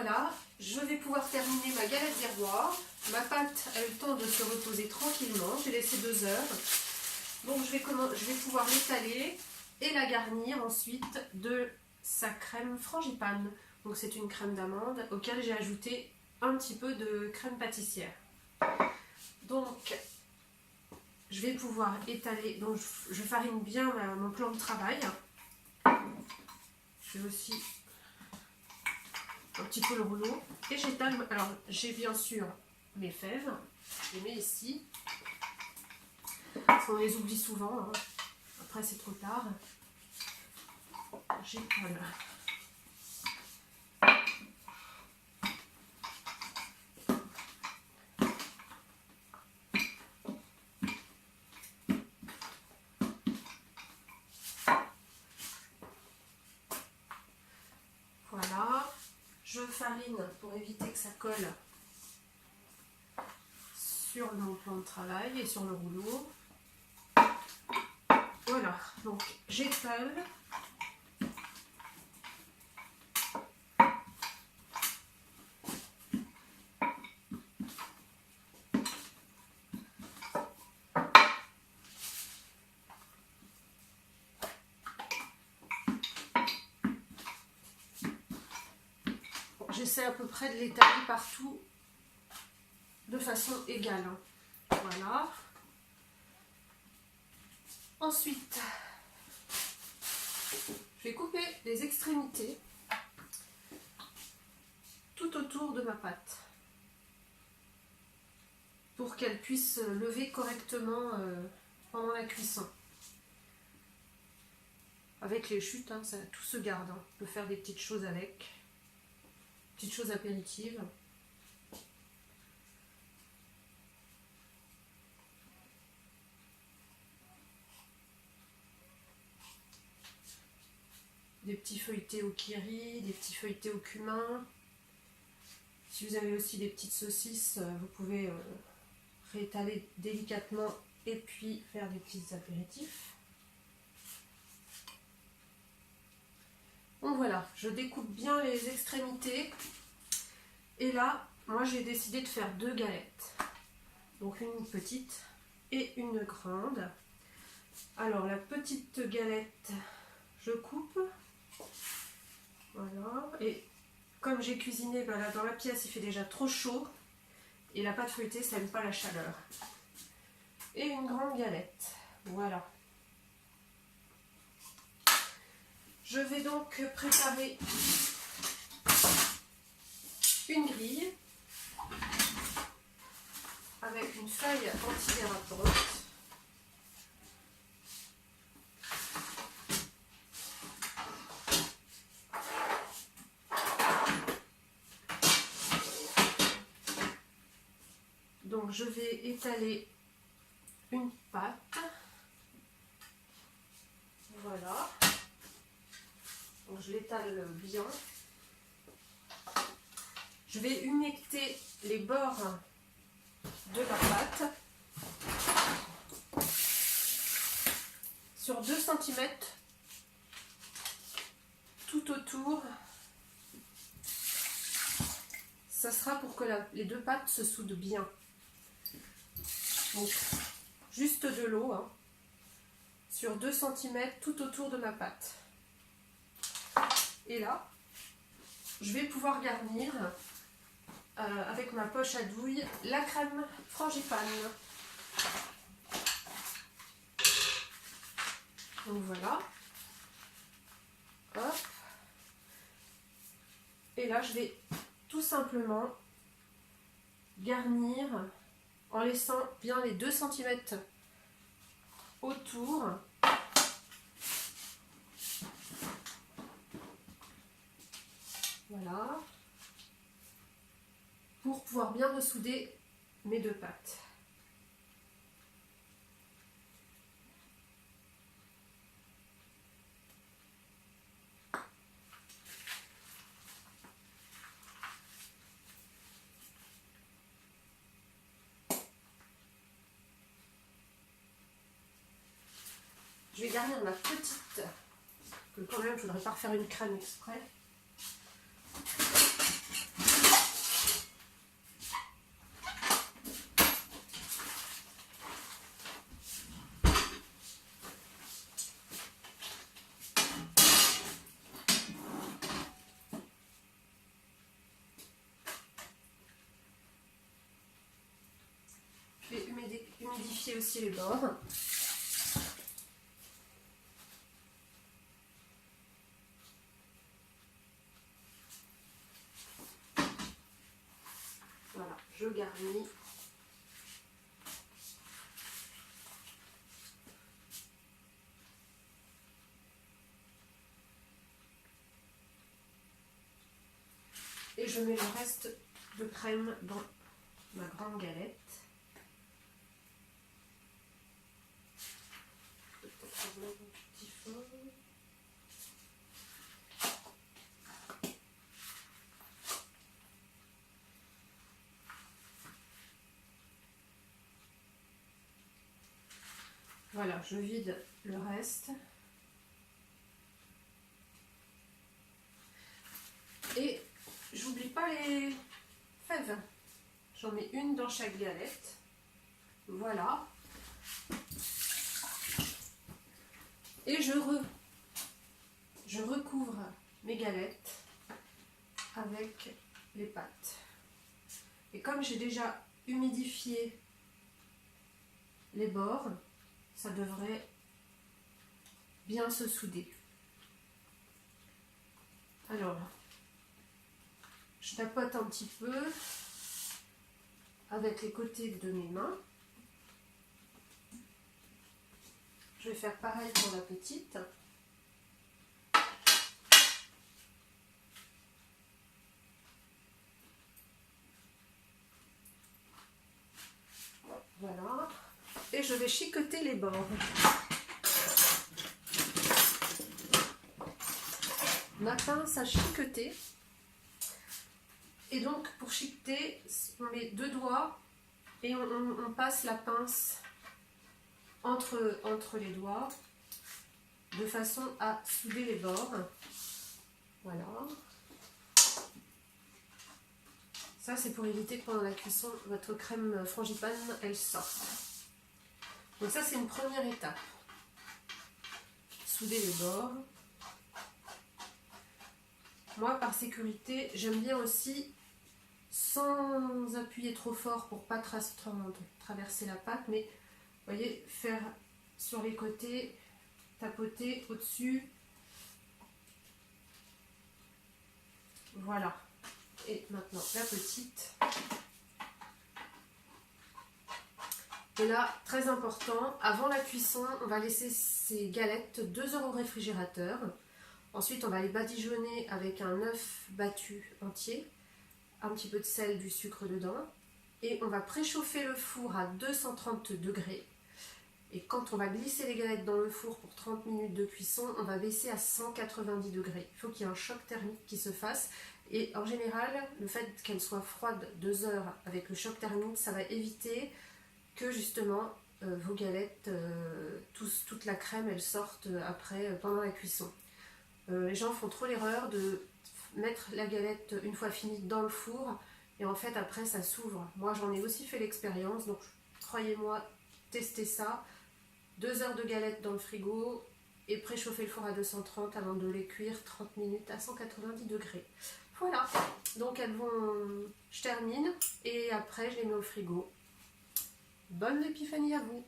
voilà, je vais pouvoir terminer ma galette des rois. Ma pâte a eu le temps de se reposer tranquillement. J'ai laissé 2 heures. Donc je vais pouvoir l'étaler et la garnir ensuite de sa crème frangipane. Donc c'est une crème d'amande auquel j'ai ajouté un petit peu de crème pâtissière. Donc je vais pouvoir étaler, donc je farine bien mon plan de travail. Je vais aussi un petit peu le rouleau et j'étale. Alors j'ai bien sûr mes fèves, je les mets ici. Parce qu'on les oublie souvent, hein. Après c'est trop tard. J'étale. Voilà. Je farine pour éviter que ça colle sur mon plan de travail et sur le rouleau. Voilà, donc j'étale. J'essaie à peu près de l'étaler partout de façon égale. Voilà. Ensuite, je vais couper les extrémités tout autour de ma pâte pour qu'elle puisse lever correctement pendant la cuisson. Avec les chutes, hein, ça, tout se garde. Hein. On peut faire des petites choses avec, petites choses apéritives. Des petits feuilletés au kiri, des petits feuilletés au cumin. Si vous avez aussi des petites saucisses, vous pouvez réétaler délicatement et puis faire des petits apéritifs. Donc voilà, je découpe bien les extrémités. Et là, moi j'ai décidé de faire 2 galettes. Donc une petite et une grande. Alors la petite galette, je coupe. Voilà, et comme j'ai cuisiné, ben là, dans la pièce il fait déjà trop chaud et la pâte feuilletée ça n'aime pas la chaleur. Et une grande galette, voilà. Je vais donc préparer une grille avec une feuille antidérapante. Donc je vais étaler une pâte, voilà, donc je l'étale bien. Je vais humecter les bords de la pâte sur 2 cm tout autour. Ça sera pour que les 2 pâtes se soudent bien. Donc, juste de l'eau hein, sur 2 cm tout autour de ma pâte. Et là, je vais pouvoir garnir avec ma poche à douille la crème frangipane. Donc voilà. Hop. Et là, je vais tout simplement garnir en laissant bien les 2 cm autour. Voilà. Pour pouvoir bien ressouder mes 2 pâtes. Je vais garnir ma petite, que quand même je ne voudrais pas refaire une crème exprès. humidifier aussi les bords. Voilà, je garnis. Et je mets le reste de crème dans ma grande galette. Peut-être un petit fond. Voilà, je vide le reste. Et j'oublie pas les fèves. J'en mets une dans chaque galette. Voilà. Et je recouvre mes galettes avec les pâtes. Et comme j'ai déjà humidifié les bords, ça devrait bien se souder. Alors, je tapote un petit peu avec les côtés de mes mains. Je vais faire pareil pour la petite. Voilà. Et je vais chiqueter les bords. Ma pince à chiqueter. Et donc pour chiqueter, on met 2 doigts et on passe la pince entre les doigts de façon à souder les bords. Voilà. Ça c'est pour éviter que pendant la cuisson votre crème frangipane elle sorte. Donc ça c'est une première étape. Souder les bords. Moi par sécurité j'aime bien aussi, sans appuyer trop fort pour pas traverser la pâte, mais vous voyez, faire sur les côtés, tapoter au-dessus. Voilà. Et maintenant la petite. Et là, très important, avant la cuisson, on va laisser ces galettes 2 heures au réfrigérateur. Ensuite, on va les badigeonner avec un œuf battu entier, un petit peu de sel, du sucre dedans. Et on va préchauffer le four à 230 degrés. Et quand on va glisser les galettes dans le four pour 30 minutes de cuisson, on va baisser à 190 degrés. Il faut qu'il y ait un choc thermique qui se fasse. Et en général, le fait qu'elles soient froides 2 heures avec le choc thermique, ça va éviter que justement vos galettes, toute la crème, elle sorte après, pendant la cuisson. Les gens font trop l'erreur de mettre la galette une fois finie dans le four et en fait après ça s'ouvre. Moi j'en ai aussi fait l'expérience, donc croyez-moi, testez ça. 2 heures de galettes dans le frigo et préchauffer le four à 230 avant de les cuire 30 minutes à 190 degrés. Voilà, donc elles vont, je termine et après je les mets au frigo. Bonne épiphanie à vous!